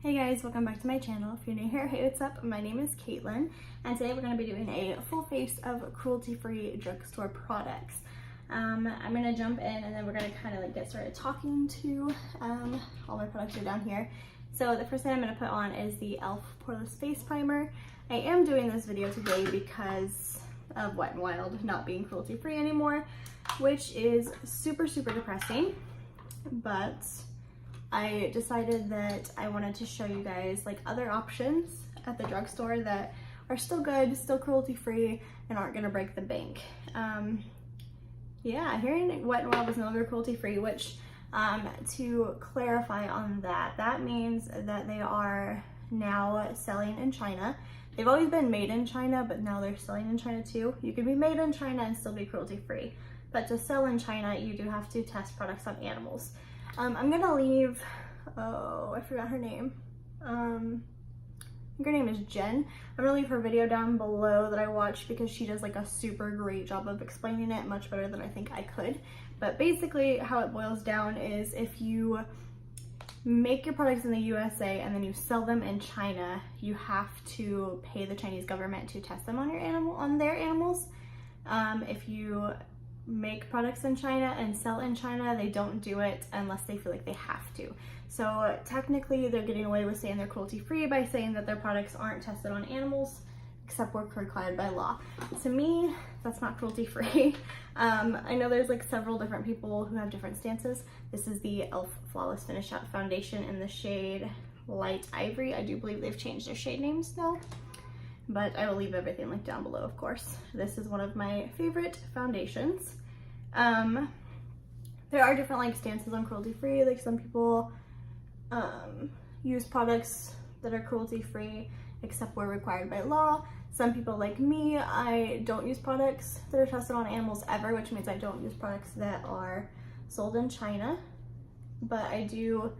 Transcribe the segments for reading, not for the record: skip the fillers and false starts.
Hey guys, welcome back to my channel. If you're new here, hey, what's up? My name is Caitlin, and today we're going to be doing a full face of cruelty-free drugstore products. I'm going to jump in and then we're going to kind of like get started talking to all my products are down here. So the first thing I'm going to put on is the Elf Poreless Face Primer. I am doing this video today because of Wet n Wild not being cruelty-free anymore, which is super depressing, but I decided that I wanted to show you guys like other options at the drugstore that are still good, still cruelty-free, and aren't gonna break the bank. Yeah, hearing Wet n Wild is no longer cruelty-free, which to clarify on that, that means that they are now selling in China. They've always been made in China, but now they're selling in China too. You can be made in China and still be cruelty-free, but to sell in China, you do have to test products on animals. I'm gonna leave, oh, I forgot her name. I think her name is Jen. I'm gonna leave her video down below that I watched because she does like a super great job of explaining it, much better than I think I could. But basically how it boils down is if you make your products in the USA and then you sell them in China, you have to pay the Chinese government to test them on their animals. If you make products in China and sell in China, they don't do it unless they feel like they have to. So technically they're getting away with saying they're cruelty-free by saying that their products aren't tested on animals, except where required by law. To me, that's not cruelty-free. I know there's like several different people who have different stances. This is the Elf Flawless Finish Out Foundation in the shade Light Ivory. I do believe they've changed their shade names now, but I will leave everything linked down below, of course. This is one of my favorite foundations. There are different like stances on cruelty-free. Like some people use products that are cruelty-free except where required by law. Some people like me, I don't use products that are tested on animals ever, which means I don't use products that are sold in China, but I do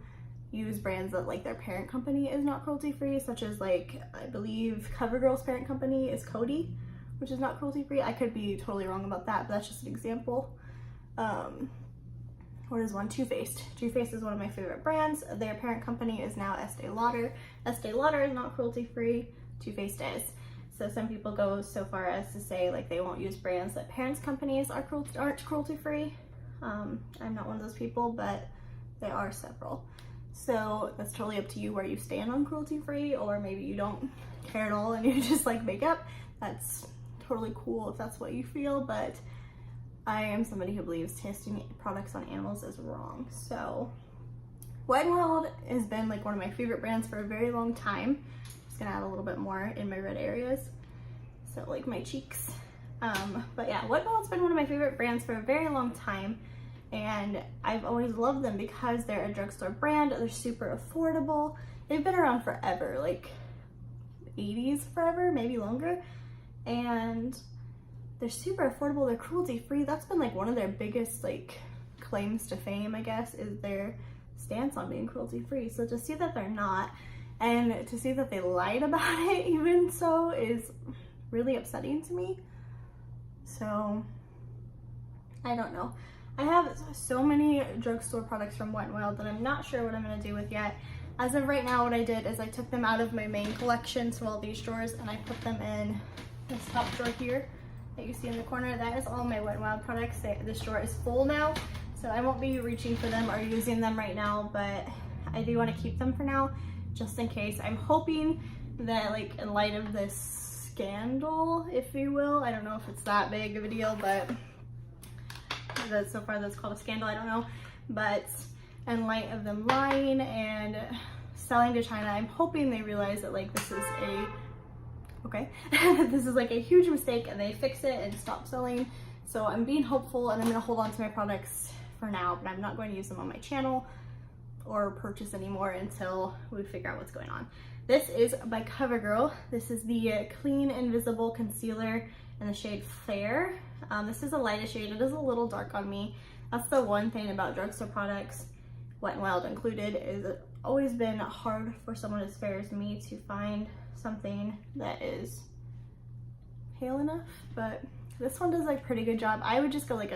use brands that like their parent company is not cruelty-free, such as like, I believe CoverGirl's parent company is Coty, which is not cruelty-free. I could be totally wrong about that, but that's just an example. What is one? Too Faced. Too Faced is one of my favorite brands. Their parent company is now Estee Lauder. Estee Lauder is not cruelty-free. Too Faced is. So some people go so far as to say like they won't use brands that parents' companies aren't cruelty-free. I'm not one of those people, but there are several. So that's totally up to you where you stand on cruelty-free, or maybe you don't care at all and you just like makeup. That's totally cool if that's what you feel, but I am somebody who believes testing products on animals is wrong. So Wet n Wild has been like one of my favorite brands for a very long time. I'm just gonna add a little bit more in my red areas, so like my cheeks. But yeah, Wet n Wild's been one of my favorite brands for a very long time, and I've always loved them because they're a drugstore brand. They're super affordable. They've been around forever, like 80s forever, maybe longer, and they're super affordable. They're cruelty-free. That's been like one of their biggest like claims to fame, I guess, is their stance on being cruelty-free. So to see that they're not, and to see that they lied about it even so, is really upsetting to me. So I don't know. I have so many drugstore products from Wet n Wild that I'm not sure what I'm gonna do with yet. As of right now, what I did is I took them out of my main collection, so all these drawers, and I put them in this top drawer here that you see in the corner. That is all my Wet n Wild products. This drawer is full now, so I won't be reaching for them or using them right now, but I do want to keep them for now, just in case. I'm hoping that like in light of this scandal, if you will, I don't know if it's that big of a deal, but so far that's called a scandal, I don't know, but in light of them lying and selling to China, I'm hoping they realize that like this is this is like a huge mistake and they fix it and stop selling. So I'm being hopeful, and I'm gonna hold on to my products for now, but I'm not going to use them on my channel or purchase anymore until we figure out what's going on. This is by CoverGirl. This is the Clean Invisible Concealer in the shade Fair. This is the lightest shade. It is a little dark on me. That's the one thing about drugstore products, Wet n Wild included, is it's always been hard for someone as fair as me to find something that is pale enough, but this one does like pretty good job. I would just go like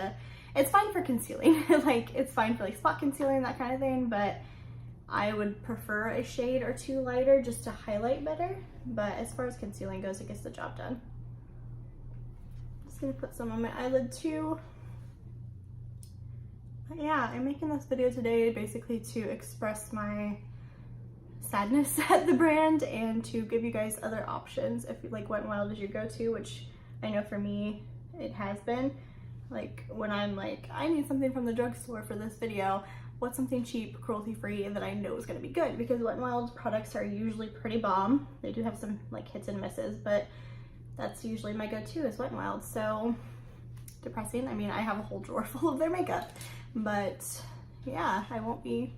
it's fine for concealing, like it's fine for like spot concealing, that kind of thing, but I would prefer a shade or two lighter just to highlight better, but as far as concealing goes, it gets the job done. I'm just gonna put some on my eyelid too. But yeah, I'm making this video today basically to express my sadness at the brand and to give you guys other options if like Wet n Wild is your go-to, which I know for me it has been. Like when I'm like, I need something from the drugstore for this video, what's something cheap, cruelty-free, that I know is going to be good, because Wet n Wild's products are usually pretty bomb. They do have some like hits and misses, but that's usually my go-to is Wet n Wild. So depressing. I mean, I have a whole drawer full of their makeup, but yeah, I won't be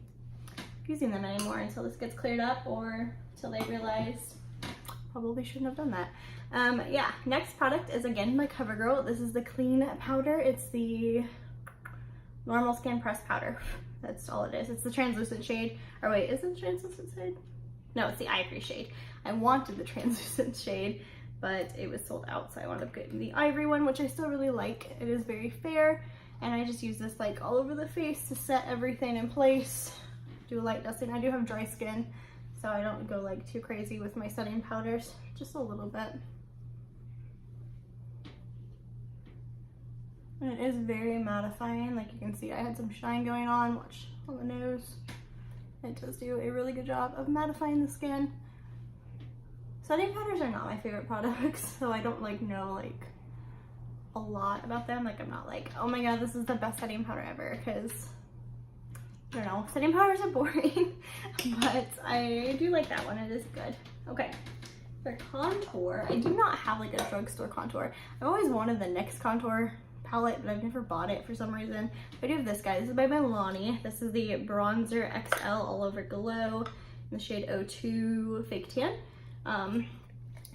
using them anymore until this gets cleared up or until they realize probably shouldn't have done that. Yeah, next product is again by CoverGirl. This is the Clean Powder. It's the normal skin pressed powder. That's all it is. It's the translucent shade. Or wait, is it the translucent shade? No, it's the ivory shade. I wanted the translucent shade, but it was sold out, so I wound up getting the ivory one, which I still really like. It is very fair, and I just use this like all over the face to set everything in place, do a light dusting. I do have dry skin, so I don't go like too crazy with my setting powders, just a little bit. And it is very mattifying. Like you can see, I had some shine going on, watch on the nose. It does do a really good job of mattifying the skin. Setting powders are not my favorite products, so I don't like know like a lot about them. Like I'm not like, oh my god, this is the best setting powder ever, because I don't know, setting powders are boring, but I do like that one. It is good. Okay, for contour, I do not have like a drugstore contour. I've always wanted the NYX contour palette, but I've never bought it for some reason. I do have this guy. This is by Milani. This is the Bronzer XL All Over Glow in the shade 02 Fake Tan. I'm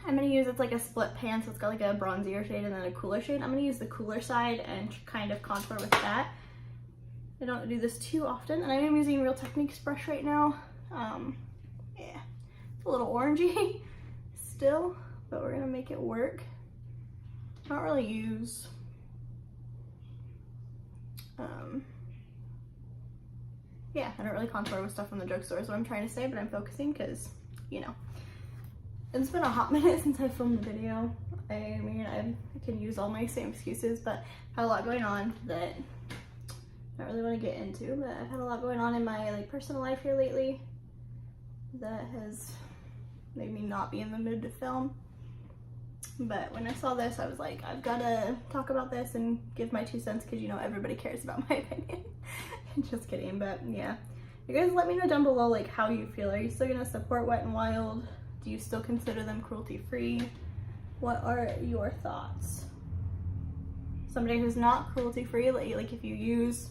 gonna use, it's like a split pan, so it's got like a bronzier shade and then a cooler shade. I'm gonna use the cooler side and kind of contour with that. I don't do this too often, and I am using Real Techniques brush right now. Yeah, it's a little orangey still, but we're gonna make it work. I don't really use yeah, I don't really contour with stuff from the drugstore is what I'm trying to say, but I'm focusing because, you know, it's been a hot minute since I filmed the video. I mean, I can use all my same excuses, but I've had a lot going on that I don't really want to get into, but I've had a lot going on in my like personal life here lately that has made me not be in the mood to film. But when I saw this, I was like, I've got to talk about this and give my 2 cents, because you know everybody cares about my opinion. Just kidding, but yeah. You guys let me know down below like how you feel. Are you still gonna support Wet n Wild? Do you still consider them cruelty-free? What are your thoughts? Somebody who's not cruelty-free, like if you use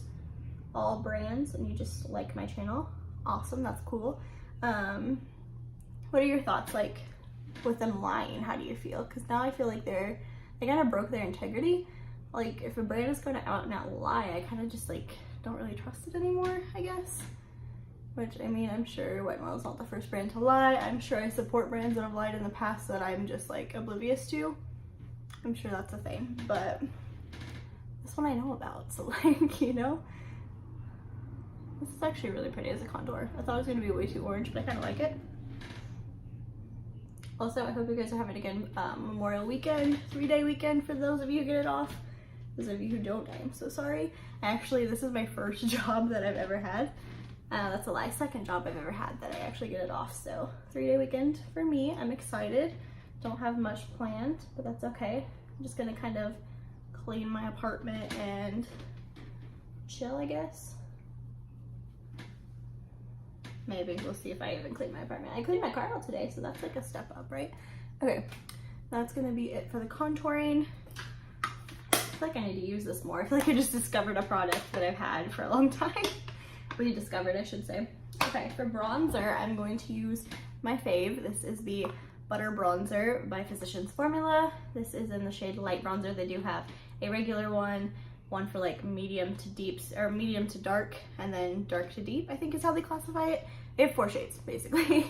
all brands and you just like my channel, awesome, that's cool. What are your thoughts like with them lying? How do you feel? Because now I feel like they kind of broke their integrity. Like if a brand is going to out and out lie, I kind of just like don't really trust it anymore, I guess. Which, I mean, I'm sure Wet n Wild's not the first brand to lie. I'm sure I support brands that have lied in the past that I'm just like oblivious to. I'm sure that's a thing, but this one I know about, so like, you know. This is actually really pretty as a contour. I thought it was going to be way too orange, but I kind of like it. Also, I hope you guys are having a good Memorial weekend, 3-day weekend for those of you who get it off. Those of you who don't, I am so sorry. Actually, this is my first job that I've ever had. That's a lie, second job I've ever had that I actually get it off. So 3-day weekend for me. I'm excited. Don't have much planned, but that's okay. I'm just gonna kind of clean my apartment and chill, I guess. Maybe we'll see if I even clean my apartment. I cleaned my car out today, so that's like a step up, right? Okay, that's gonna be it for the contouring. I feel like I need to use this more. I feel like I just discovered a product that I've had for a long time. Rediscovered, I should say. Okay, for bronzer, I'm going to use my fave. This is the Butter Bronzer by Physicians Formula. This is in the shade Light Bronzer. They do have a regular one for like medium to deeps, or medium to dark, and then dark to deep, I think is how they classify it. They have 4 shades, basically.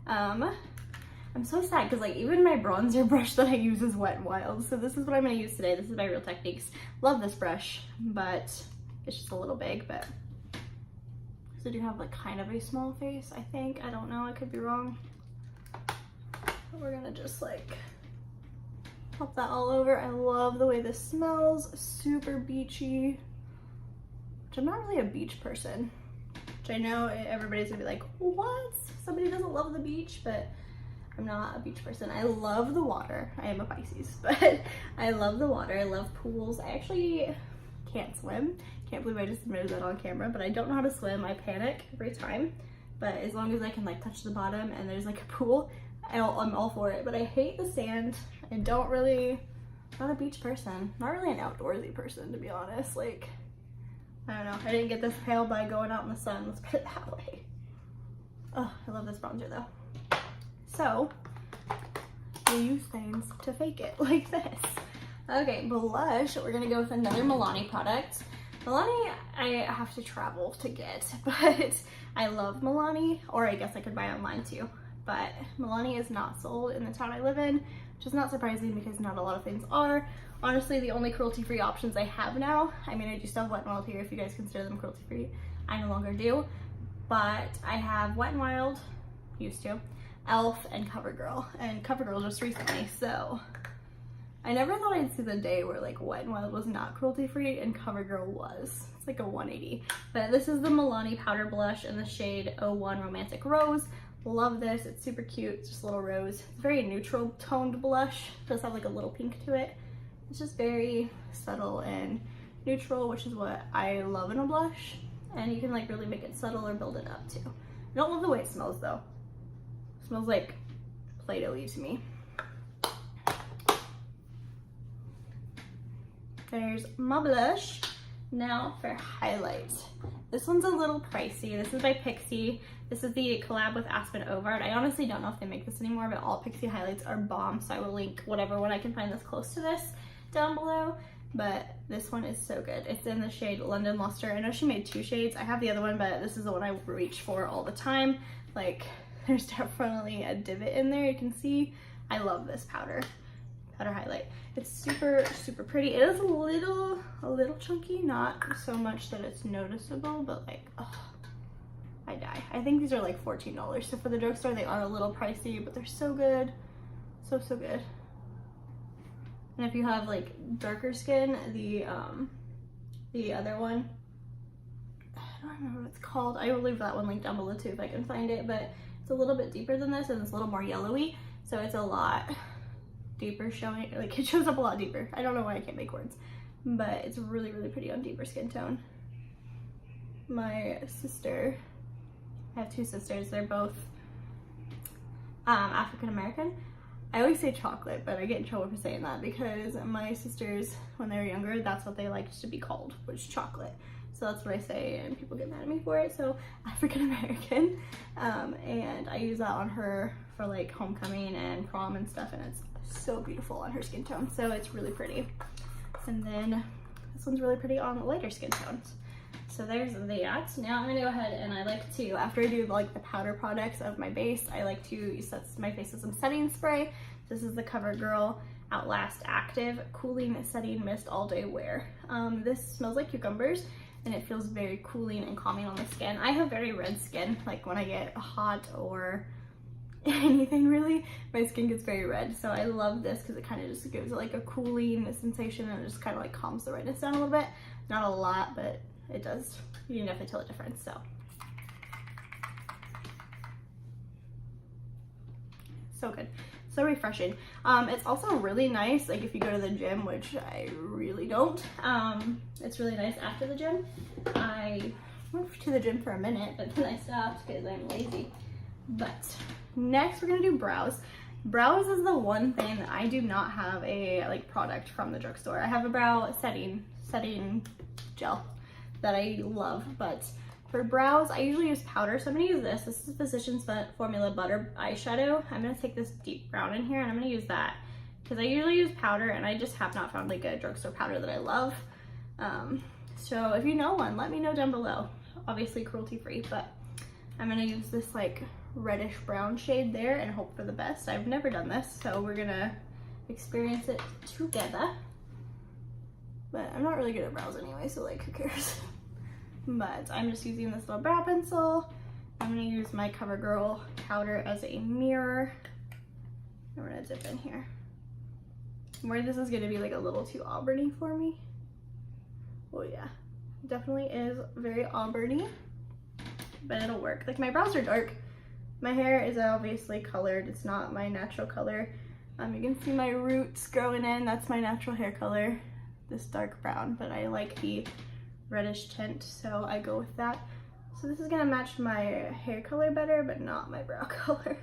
I'm so sad because like even my bronzer brush that I use is Wet n Wild. So this is what I'm gonna use today. This is by Real Techniques. Love this brush, but it's just a little big, but because I do have like kind of a small face, I think. I don't know, I could be wrong. But we're gonna just like pop that all over. I love the way this smells, super beachy, which I'm not really a beach person, which I know everybody's gonna be like, what? Somebody doesn't love the beach, but I'm not a beach person. I love the water. I am a Pisces, but I love the water. I love pools. I actually can't swim. Can't believe I just admitted that on camera, but I don't know how to swim. I panic every time, but as long as I can like touch the bottom and there's like a pool, I'm all for it. But I hate the sand. I don't really, not a beach person. Not really an outdoorsy person, to be honest. Like, I don't know. I didn't get this pale by going out in the sun. Let's put it that way. Oh, I love this bronzer though. So, we use things to fake it, like this. Okay, blush, we're gonna go with another Milani product. Milani, I have to travel to get, but I love Milani, or I guess I could buy online too. But Milani is not sold in the town I live in, which is not surprising because not a lot of things are. Honestly, the only cruelty-free options I have now, I mean, I do still have Wet n Wild here if you guys consider them cruelty-free. I no longer do, but I have Wet n Wild, used to, Elf, and CoverGirl, and CoverGirl just recently, so I never thought I'd see the day where like Wet n Wild was not cruelty free and CoverGirl was. It's like a 180. But this is the Milani powder blush in the shade 01 Romantic Rose. Love this. It's super cute. It's just a little rose. It's very neutral toned blush. It does have like a little pink to it. It's just very subtle and neutral, which is what I love in a blush. And you can like really make it subtle or build it up too. I don't love the way it smells though. It smells like Play-Doh-y to me. There's my blush. Now for highlight. This one's a little pricey. This is by Pixie. This is the collab with Aspen Ovard. I honestly don't know if they make this anymore, but all Pixie highlights are bomb, so I will link whatever one I can find that's close to this down below. But this one is so good. It's in the shade London Luster. I know she made 2 shades. I have the other one, but this is the one I reach for all the time. Like, there's definitely a divot in there, you can see. I love this powder highlight. It's super, super pretty. It is a little chunky, not so much that it's noticeable, but like, oh, I die. I think these are like $14. So for the drugstore, they are a little pricey, but they're so good. So, so good. And if you have like darker skin, the other one, I don't remember what it's called. I will leave that one linked down below too if I can find it, but it's a little bit deeper than this and it's a little more yellowy. So it's a lot deeper showing, like it shows up a lot deeper. I don't know why I can't make words, but it's really, really pretty on deeper skin tone. My sister, I have 2 sisters, they're both African American. I always say chocolate, but I get in trouble for saying that because my sisters, when they were younger, that's what they liked to be called, was chocolate. So that's what I say, and people get mad at me for it. So African American, and I use that on her for like homecoming and prom and stuff, and it's so beautiful on her skin tone. So it's really pretty. And then this one's really pretty on lighter skin tones. So there's that. Now I'm gonna go ahead and I like to, after I do like the powder products of my base, I like to set my face with some setting spray. This is the CoverGirl Outlast Active Cooling Setting Mist All Day Wear. This smells like cucumbers and it feels very cooling and calming on the skin. I have very red skin, like when I get hot or anything really, my skin gets very red. So I love this because it kind of just gives it like a cooling sensation and it just kind of like calms the redness down a little bit. Not a lot, but it does. You can definitely tell the difference. So good, so refreshing. It's also really nice, like if you go to the gym, which I really don't. It's really nice after the gym. I went to the gym for a minute, but then I stopped because I'm lazy. But next we're gonna do brows. Brows is the one thing that I do not have a like product from the drugstore. I have a brow setting gel that I love, but for brows I usually use powder. So I'm gonna use this. This is Physicians Formula Butter Eyeshadow. I'm gonna take this deep brown in here and I'm gonna use that because I usually use powder and I just have not found like a drugstore powder that I love. So if you know one, let me know down below. Obviously cruelty free, but I'm gonna use this like reddish brown shade there and hope for the best. I've never done this, so we're gonna experience it together. But I'm not really good at brows anyway, so like who cares? but I'm just using this little brow pencil. I'm gonna use my CoverGirl powder as a mirror. I'm gonna dip in here. Where this is gonna be like a little too auburny for me. Oh yeah, definitely is very auburny, but it'll work. Like my brows are dark. My hair is obviously colored. It's not my natural color. You can see my roots growing in. That's my natural hair color, this dark brown, but I like the reddish tint, so I go with that. So this is gonna match my hair color better, but not my brow color.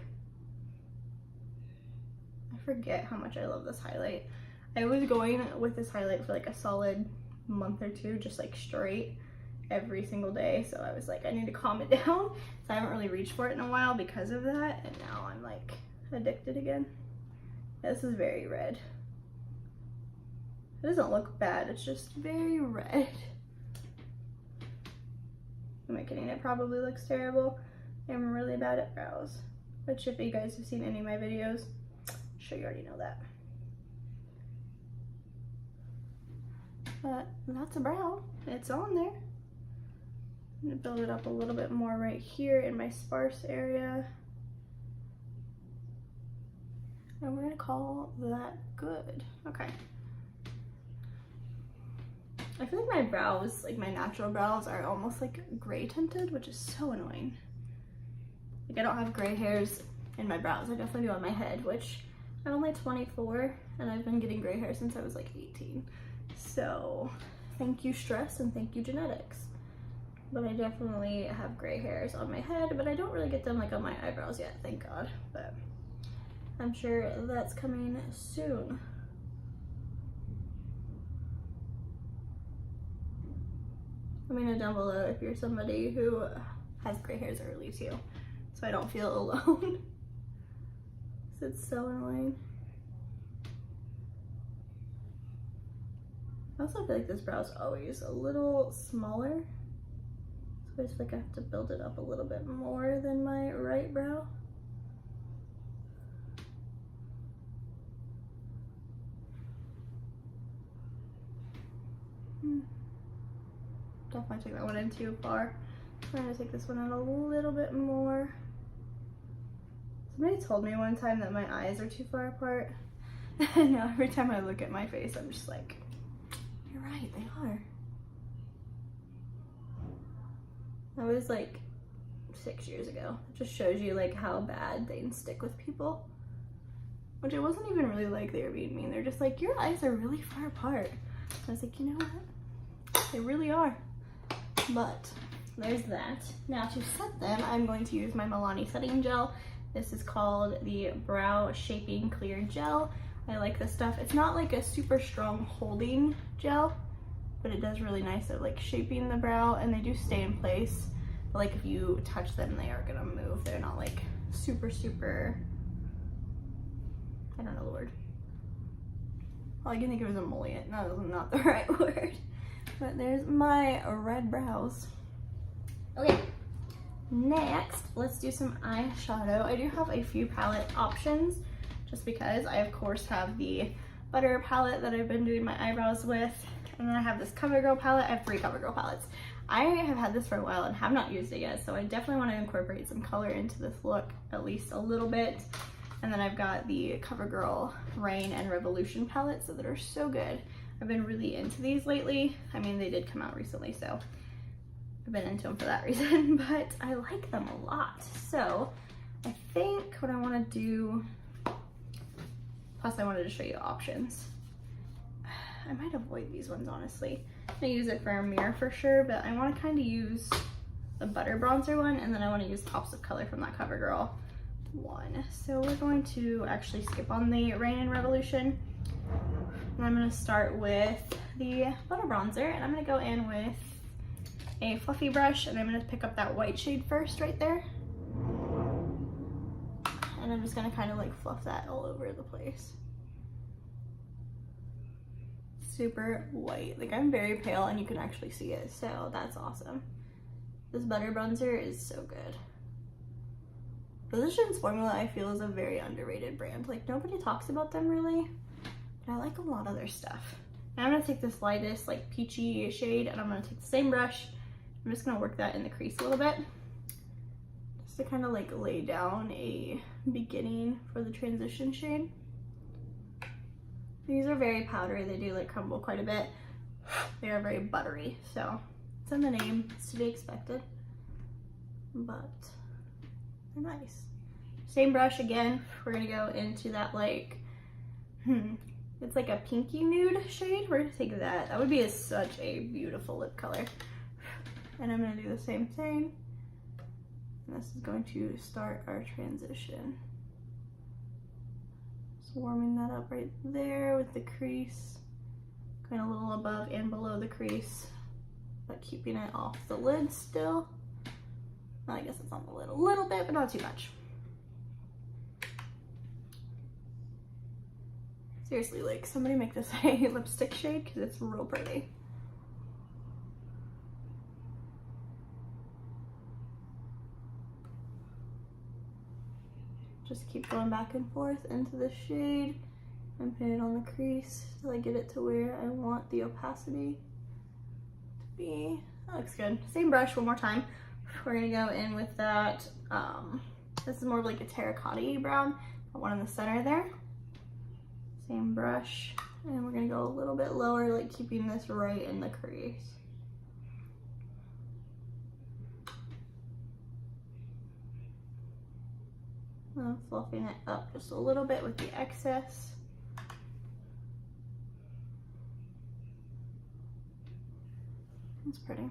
I forget how much I love this highlight. I was going with this highlight for like a solid month or two, just like straight every single day. So I was like, I need to calm it down. So I haven't really reached for it in a while because of that. And now I'm like addicted again. This is very red. It doesn't look bad, it's just very red. Am I kidding? It probably looks terrible. I'm really bad at brows, which if you guys have seen any of my videos, I'm sure you already know that. But that's a brow. It's on there. I'm gonna build it up a little bit more right here in my sparse area. And we're gonna call that good. Okay. I feel like my brows, like my natural brows, are almost like gray tinted, which is so annoying. Like I don't have gray hairs in my brows. I definitely do on my head, which I'm only 24 and I've been getting gray hair since I was like 18. So thank you stress and thank you genetics. But I definitely have gray hairs on my head, but I don't really get them like on my eyebrows yet, thank God. But I'm sure that's coming soon. Let me know down below if you're somebody who has gray hairs or leaves you, so I don't feel alone. So it's so annoying. I also feel like this brow is always a little smaller, so I just feel like I have to build it up a little bit more than my right brow. Definitely took that one in too far. I'm gonna take this one out a little bit more. Somebody told me one time that my eyes are too far apart. And now every time I look at my face, I'm just like, you're right, they are. That was like 6 years ago. It just shows you like how bad they can stick with people. Which it wasn't even really like they were being mean. They're just like, your eyes are really far apart. I was like, you know what? They really are. But there's that. Now to set them, I'm going to use my Milani setting gel. This is called the Brow Shaping Clear Gel. I like this stuff. It's not like a super strong holding gel, but it does really nice at like shaping the brow, and they do stay in place. But like if you touch them, they are gonna move. They're not like super, I don't know the word. All I can think of is emollient. No, that's not the right word. But there's my red brows. Okay, next, let's do some eyeshadow. I do have a few palette options, just because I, of course, have the Butter palette that I've been doing my eyebrows with. And then I have this CoverGirl palette. I have 3 CoverGirl palettes. I have had this for a while and have not used it yet, so I definitely want to incorporate some color into this look, at least a little bit. And then I've got the CoverGirl Rain and Revolution palettes that are so good. I've been really into these lately. I mean, they did come out recently, so I've been into them for that reason, but I like them a lot. So I think what I want to do, plus I wanted to show you options. I might avoid these ones, honestly. I'm gonna use it for a mirror for sure, but I want to kind of use the Butter bronzer one, and then I want to use pops of color from that CoverGirl one. So we're going to actually skip on the Rain and Revolution. And I'm going to start with the Butter bronzer, and I'm going to go in with a fluffy brush, and I'm going to pick up that white shade first right there. And I'm just going to kind of like fluff that all over the place. Super white. Like I'm very pale and you can actually see it, so that's awesome. This Butter bronzer is so good. Physicians Formula, I feel, is a very underrated brand. Like nobody talks about them really. I like a lot of their stuff. Now I'm gonna take this lightest like peachy shade, and I'm gonna take the same brush I'm just gonna work that in the crease a little bit, just to kind of like lay down a beginning for the transition shade. These are very powdery, they do like crumble quite a bit. They are very buttery, so it's in the name, it's to be expected, but they're nice. Same brush again, we're gonna go into that like, it's like a pinky nude shade. We're gonna take that. That would be such a beautiful lip color. And I'm gonna do the same thing. And this is going to start our transition. Just warming that up right there with the crease. Going a little above and below the crease, but keeping it off the lid still. Well, I guess it's on the lid a little bit, but not too much. Seriously, like, somebody make this a lipstick shade because it's real pretty. Just keep going back and forth into the shade and pin it on the crease till I get it to where I want the opacity to be. That looks good. Same brush one more time. We're gonna go in with that, this is more of like a terracotta-y brown, the one in the center there. Same brush, and we're gonna go a little bit lower, like keeping this right in the crease. I'm fluffing it up just a little bit with the excess. It's pretty.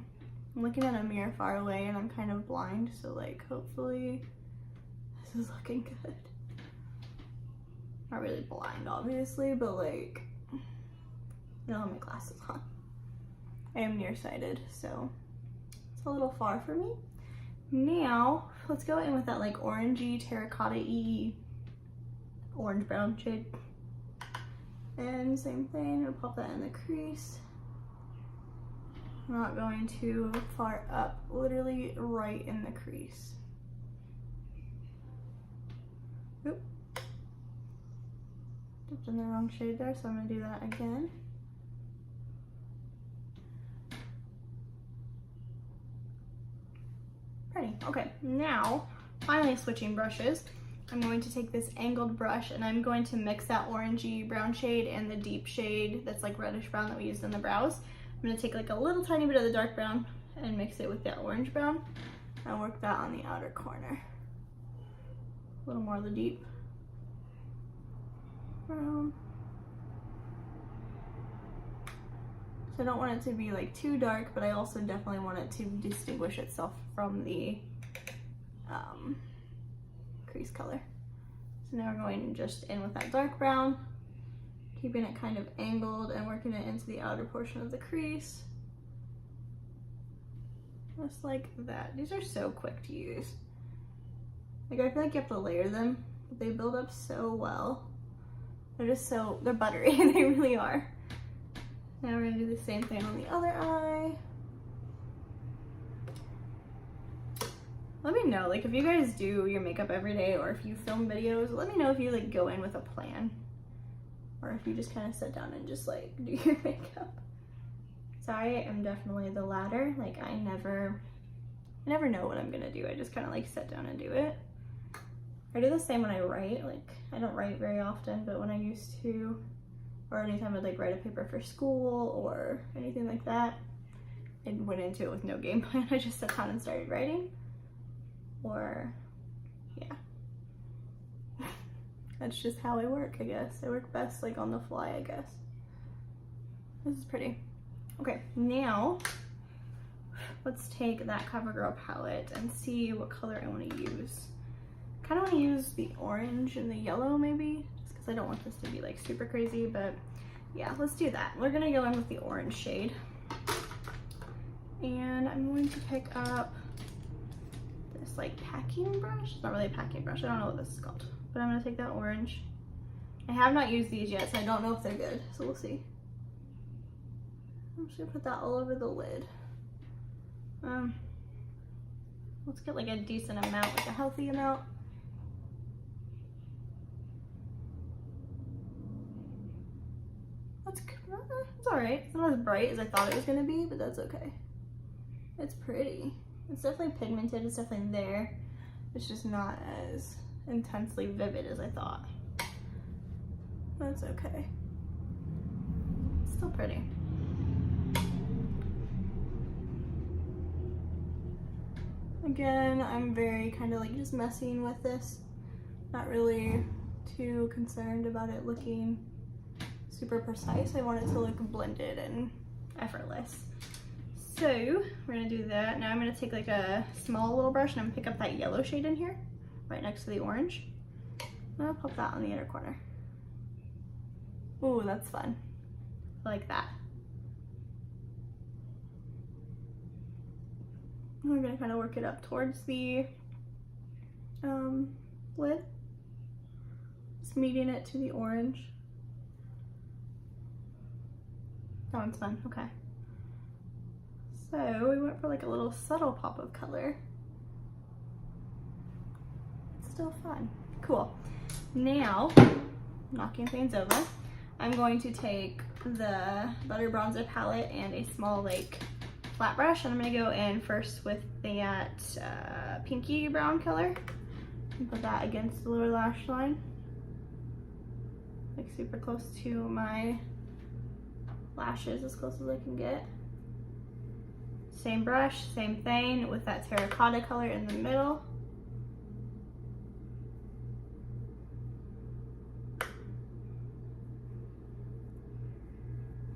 I'm looking at a mirror far away and I'm kind of blind, so like hopefully this is looking good. Not really blind obviously, but like I don't have my glasses on. I am nearsighted, so it's a little far for me. Now let's go in with that like orangey terracotta-y orange brown shade. And same thing, I'll pop that in the crease. I'm not going too far up, literally right in the crease. Oop. Dipped in the wrong shade there, so I'm gonna do that again. Pretty. Okay, now finally switching brushes. I'm going to take this angled brush and I'm going to mix that orangey brown shade and the deep shade that's like reddish brown that we used in the brows. I'm going to take like a little tiny bit of the dark brown and mix it with that orange brown and work that on the outer corner. A little more of the deep brown. So I don't want it to be like too dark, but I also definitely want it to distinguish itself from the crease color. So now we're going just in with that dark brown, keeping it kind of angled and working it into the outer portion of the crease. Just like that. These are so quick to use. Like I feel like you have to layer them, but they build up so well. They're just so, they're buttery, they really are. Now we're gonna do the same thing on the other eye. Let me know, like if you guys do your makeup every day or if you film videos, let me know if you like go in with a plan or if you just kind of sit down and just like do your makeup. So I am definitely the latter. Like I never know what I'm gonna do. I just kind of like sit down and do it. I do the same when I write. Like I don't write very often, but when I used to, or anytime I'd like write a paper for school or anything like that, I went into it with no game plan. I just sat down and started writing. Or, yeah. That's just how I work, I guess. I work best like on the fly, I guess. This is pretty. Okay, now let's take that CoverGirl palette and see what color I want to use. I kind of want to use the orange and the yellow maybe, just because I don't want this to be like super crazy, but yeah, let's do that. We're gonna go in with the orange shade. And I'm going to pick up this like packing brush. It's not really a packing brush, I don't know what this is called. But I'm gonna take that orange. I have not used these yet, so I don't know if they're good, so we'll see. I'm just gonna put that all over the lid. Let's get like a decent amount, like a healthy amount. It's alright. It's not as bright as I thought it was gonna be, but that's okay. It's pretty. It's definitely pigmented, it's definitely there. It's just not as intensely vivid as I thought. That's okay. It's still pretty. Again, I'm very kind of like just messing with this. Not really too concerned about it looking super precise. I want it to look blended and effortless. So we're gonna do that. Now I'm gonna take like a small little brush and I'm gonna pick up that yellow shade in here, right next to the orange. I'm gonna pop that on the inner corner. Ooh, that's fun. I like that. And we're gonna kind of work it up towards the lid. Just meeting it to the orange. That one's fun, okay. So we went for like a little subtle pop of color. It's still fun. Cool. Now, knocking things over, I'm going to take the Butter Bronzer palette and a small like flat brush, and I'm gonna go in first with that pinky brown color and put that against the lower lash line, like super close to my lashes, as close as I can get. Same brush, same thing with that terracotta color in the middle.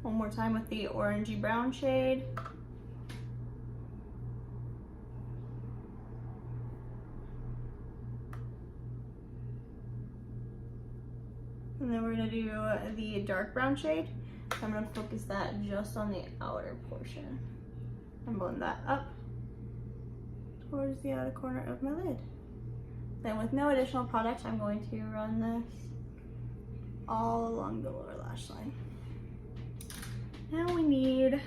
One more time with the orangey brown shade. And then we're gonna do the dark brown shade. I'm gonna focus that just on the outer portion and blend that up towards the outer corner of my lid. Then with no additional product, I'm going to run this all along the lower lash line. Now we need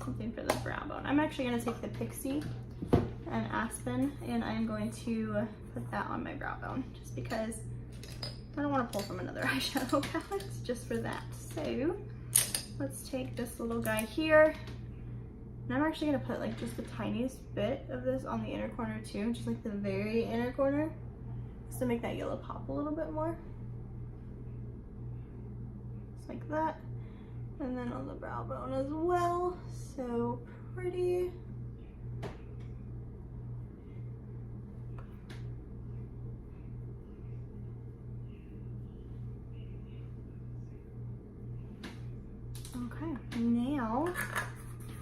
something for this brow bone. I'm actually gonna take the Pixie and Aspen and I'm going to put that on my brow bone just because I don't want to pull from another eyeshadow palette just for that. So let's take this little guy here. And I'm actually gonna put like just the tiniest bit of this on the inner corner too, just like the very inner corner, just to make that yellow pop a little bit more. Just like that. And then on the brow bone as well. So pretty. Okay, now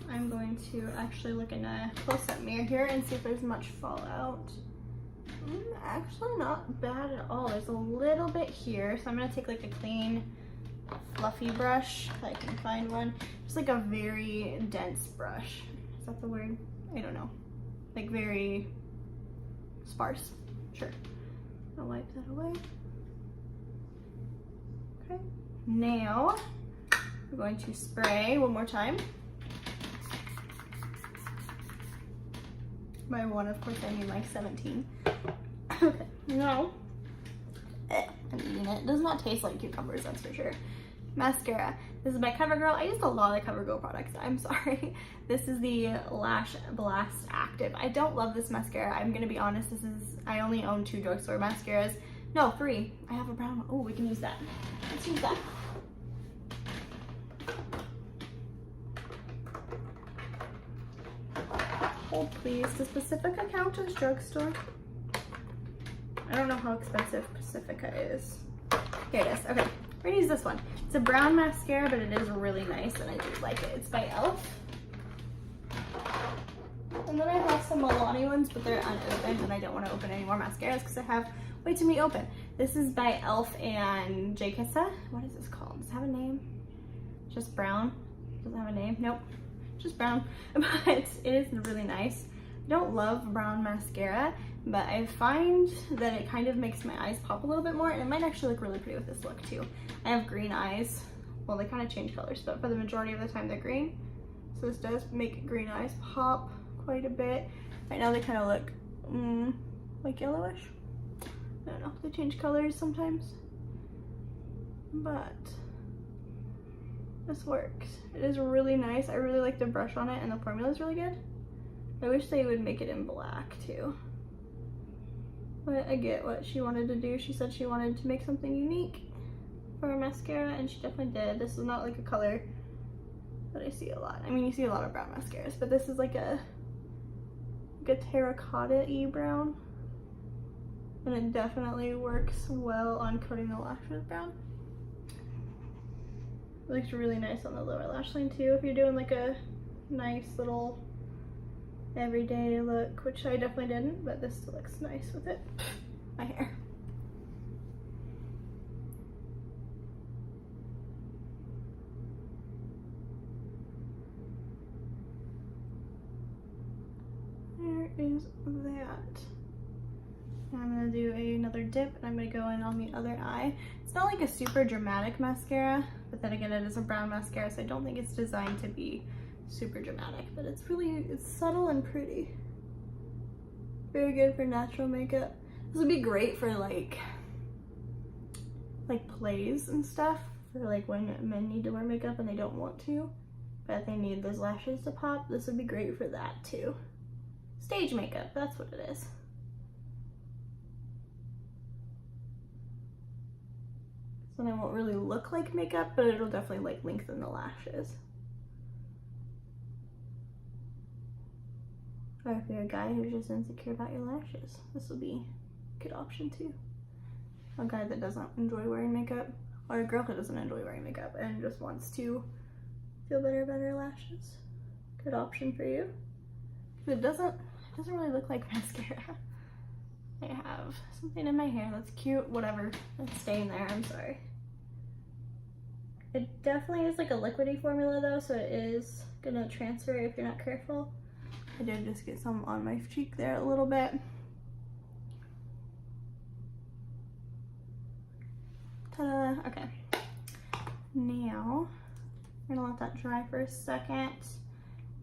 I'm going to actually look in a close-up mirror here and see if there's much fallout. Actually not bad at all. There's a little bit here, so I'm gonna take like a clean, fluffy brush, if I can find one. Just like a very dense brush. Is that the word? I don't know. Like very sparse. Sure. I'll wipe that away. Okay. Now, we're going to spray one more time. By one, of course, I mean like 17. Okay, now, I'm eating it. It does not taste like cucumbers, that's for sure. Mascara. This is by CoverGirl. I used a lot of CoverGirl products. I'm sorry. This is the Lash Blast Active. I don't love this mascara. I'm gonna be honest. I only own 2 drugstore mascaras. No, 3. I have a brown one. Oh, we can use that. Let's use that. Hold please. Does Pacifica count as drugstore? I don't know how expensive Pacifica is. Here it is. Okay, we're gonna use this one. It's a brown mascara, but it is really nice and I do like it. It's by Elf. And then I have some Milani ones, but they're unopened and I don't want to open any more mascaras because I have way too many open. This is by Elf and Jkissa. What is this called? Does it have a name? Just brown? Does it have a name? Nope. Just brown. But it is really nice. I don't love brown mascara, but I find that it kind of makes my eyes pop a little bit more, and it might actually look really pretty with this look too. I have green eyes. Well, they kind of change colors, but for the majority of the time they're green. So this does make green eyes pop quite a bit. Right now they kind of look like yellowish. I don't know, they change colors sometimes. But this works. It is really nice. I really like the brush on it, and the formula is really good. I wish they would make it in black too. But I get what she wanted to do. She said she wanted to make something unique for a mascara, and she definitely did. This is not like a color that I see a lot. I mean, you see a lot of brown mascaras, but this is like a terracotta-y brown. And it definitely works well on coating the lashes brown. It looks really nice on the lower lash line too, if you're doing like a nice little everyday look, which I definitely didn't, but this still looks nice with it. My hair. There is that. I'm gonna do another dip, and I'm gonna go in on the other eye. It's not like a super dramatic mascara, but then again, it is a brown mascara, so I don't think it's designed to be super dramatic, but it's subtle and pretty. Very good for natural makeup. This would be great for like plays and stuff, for like when men need to wear makeup and they don't want to, but they need those lashes to pop. This would be great for that too. Stage makeup, that's what it is. So then it won't really look like makeup, but it'll definitely like lengthen the lashes. Or if you're a guy who's just insecure about your lashes, this will be a good option too. A guy that doesn't enjoy wearing makeup, or a girl who doesn't enjoy wearing makeup and just wants to feel better about her lashes. Good option for you. It doesn't really look like mascara. I have something in my hair that's cute, whatever, it's staying there, I'm sorry. It definitely is like a liquidy formula though, so it is gonna transfer if you're not careful. I did just get some on my cheek there a little bit. Ta-da, okay. Now, I'm gonna let that dry for a second,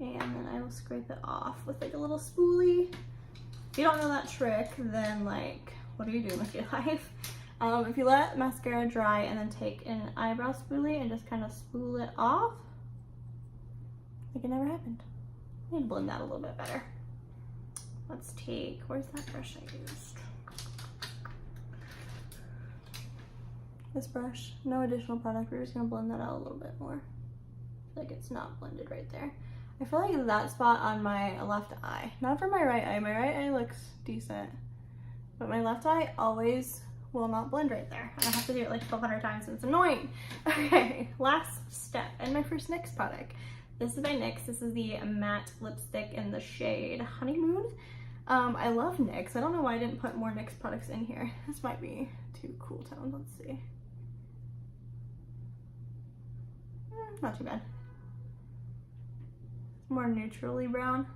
and then I will scrape it off with like a little spoolie. If you don't know that trick, then like, what are you doing with your life? If you let mascara dry and then take an eyebrow spoolie and just kind of spool it off, like it never happened. I need to blend that a little bit better. Let's take, where's that brush I used? This brush, no additional product, we're just gonna blend that out a little bit more. I feel like it's not blended right there. I feel like that spot on my left eye, not for my right eye. My right eye looks decent, but my left eye always will not blend right there. And I have to do it like 1,200 times and it's annoying. Okay, last step, and my first NYX product. This is by NYX. This is the matte lipstick in the shade Honeymoon. I love NYX. I don't know why I didn't put more NYX products in here. This might be too cool toned. Let's see. Not too bad. More neutrally brown.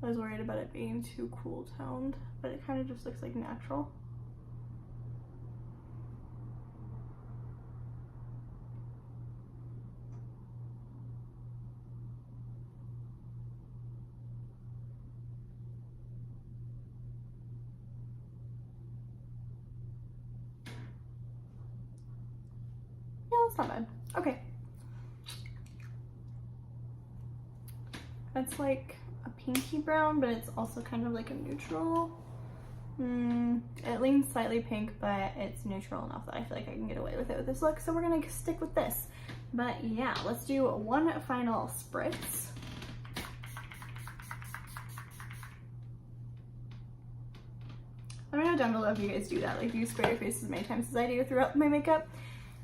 I was worried about it being too cool toned, but it kind of just looks like natural. Yeah, that's not bad. Okay. It's like a pinky brown, but it's also kind of like a neutral. It leans slightly pink, but it's neutral enough that I feel like I can get away with it with this look. So we're gonna stick with this. But yeah, let's do one final spritz. Let me know down below if you guys do that. Like, do you spray your face as many times as I do throughout my makeup?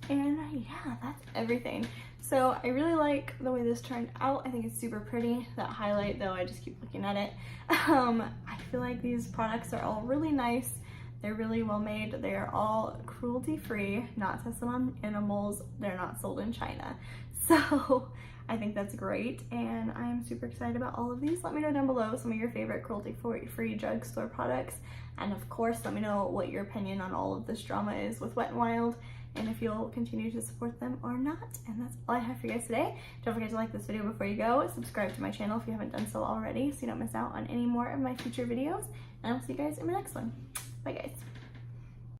And yeah, that's everything. So I really like the way this turned out. I think it's super pretty. That highlight though, I just keep looking at it. I feel like these products are all really nice. They're really well made. They're all cruelty free, not tested on animals. They're not sold in China. So I think that's great, and I'm super excited about all of these. Let me know down below some of your favorite cruelty-free drugstore products. And of course, let me know what your opinion on all of this drama is with Wet n Wild, and if you'll continue to support them or not. And that's all I have for you guys today. Don't forget to like this video before you go. Subscribe to my channel if you haven't done so already, so you don't miss out on any more of my future videos. And I'll see you guys in my next one. Bye guys.